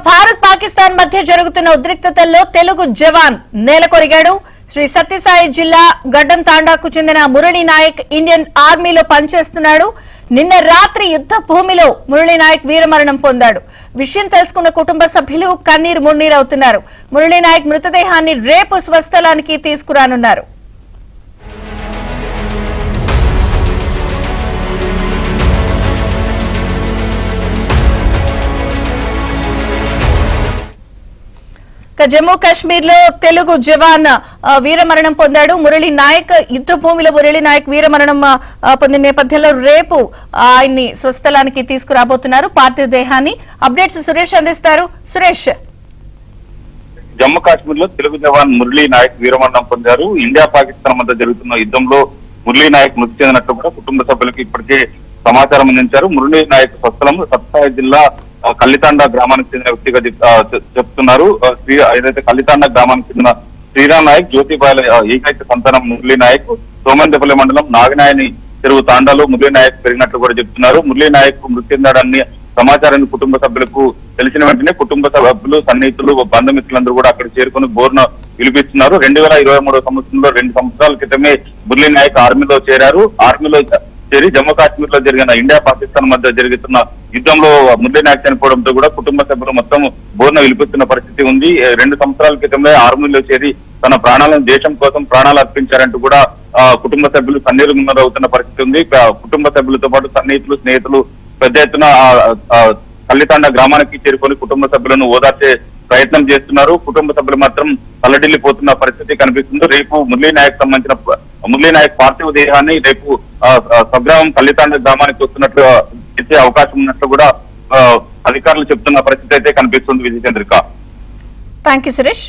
భారత్ పాకిస్తాన్ మధ్య జరుగుతున్న ఉద్రిక్తతల్లో తెలుగు జవాన్ నేలకొరిగాడు. శ్రీ సత్యసాయి జిల్లా గడ్డం తాండాకు చెందిన మురళీ నాయక్ ఇండియన్ ఆర్మీలో పనిచేస్తున్నాడు. నిన్న రాత్రి యుద్ధ భూమిలో మురళీ నాయక్ వీరమరణం పొందాడు. విషయం తెలుసుకున్న కుటుంబ సభ్యులు కన్నీరు మున్నీరవుతున్నారు. మురళీ నాయక్ మృతదేహాన్ని రేపు స్వస్థలానికి తీసుకురానున్నారు. జమ్మూ కాశ్మీర్ లో తెలుగు జవాన్ వీరమరణం పొందాడు. మురళీ నాయక్ యుద్ధ భూమిలో మురళీ నాయక్ వీరమరణం పొందిన నేపథ్యంలో రేపు ఆయన్ని స్వస్థలానికి తీసుకురాబోతున్నారు. పార్థివ దేహాన్ని అప్డేట్స్ సురేష్ అందిస్తారు. సురేష్, జమ్మూ కాశ్మీర్ లో తెలుగు జవాన్ మురళీ నాయక్ వీరమరణం పొందారు. ఇండియా పాకిస్తాన్ మధ్య జరుగుతున్న యుద్ధంలో మురళీ నాయక్ మృతి చెందినట్లు కూడా కుటుంబ సభ్యులకు ఇప్పటికే సమాచారం అందించారు. మురళీ నాయక్ స్వస్థలం సత్సాయి జిల్లా కల్లితాండా గ్రామానికి చెందిన వ్యక్తిగా చెప్తున్నారు. ఏదైతే కల్లితాండా గ్రామానికి చెందిన శ్రీరామ్ నాయక్ జ్యోతిబాయ్ ఏకైక సంతానం మురళీ నాయక్ సోమందేపల్లి మండలం నాగనాయని చెరువు తాండాలో మురళీ నాయక్ పెరిగినట్లు కూడా చెప్తున్నారు. మురళీ నాయక్ మృతి చెందాడని సమాచారాన్ని కుటుంబ సభ్యులకు తెలిసిన వెంటనే కుటుంబ సభ్యులు సన్నిహితులు బంధుమిత్రులందరూ కూడా అక్కడ చేరుకుని బోర్ను పిలిపిస్తున్నారు. 2023 సంవత్సరంలో 2 సంవత్సరాల క్రితమే మురళీ నాయక్ ఆర్మీలో చేరారు. ఆర్మీలో చేరి జమ్మూ కాశ్మీర్ లో జరిగిన ఇండియా పాకిస్తాన్ మధ్య జరుగుతున్న యుద్ధంలో మురళీ నాయక్ చనిపోవడంతో కూడా కుటుంబ సభ్యులు మొత్తం బోర్న విలిపిస్తున్న పరిస్థితి ఉంది. 2 సంవత్సరాల క్రితమే ఆర్మీలో చేరి తన ప్రాణాలను దేశం కోసం ప్రాణాలు అర్పించారంటూ కూడా కుటుంబ సభ్యులు కన్నీరు మున్నరవుతున్న పరిస్థితి ఉంది. కుటుంబ సభ్యులతో పాటు సన్నిహితులు స్నేహితులు పెద్ద ఎత్తున కల్లితాండ గ్రామానికి చేరుకొని కుటుంబ సభ్యులను ఓదార్చే ప్రయత్నం చేస్తున్నారు. కుటుంబ సభ్యులు మాత్రం తల్లడిల్లిపోతున్న పరిస్థితి కనిపిస్తుంది. రేపు మురళీ నాయక్ పార్థివ దేహాన్ని రేపు స్వగ్రామం కల్లితాండ గ్రామానికి వస్తున్నట్లు ఇచ్చే అవకాశం ఉన్నట్లు కూడా అధికారులు చెప్తున్న పరిస్థితి అయితే కనిపిస్తుంది. విజయచంద్రిక. థాంక్యూ సురేష్.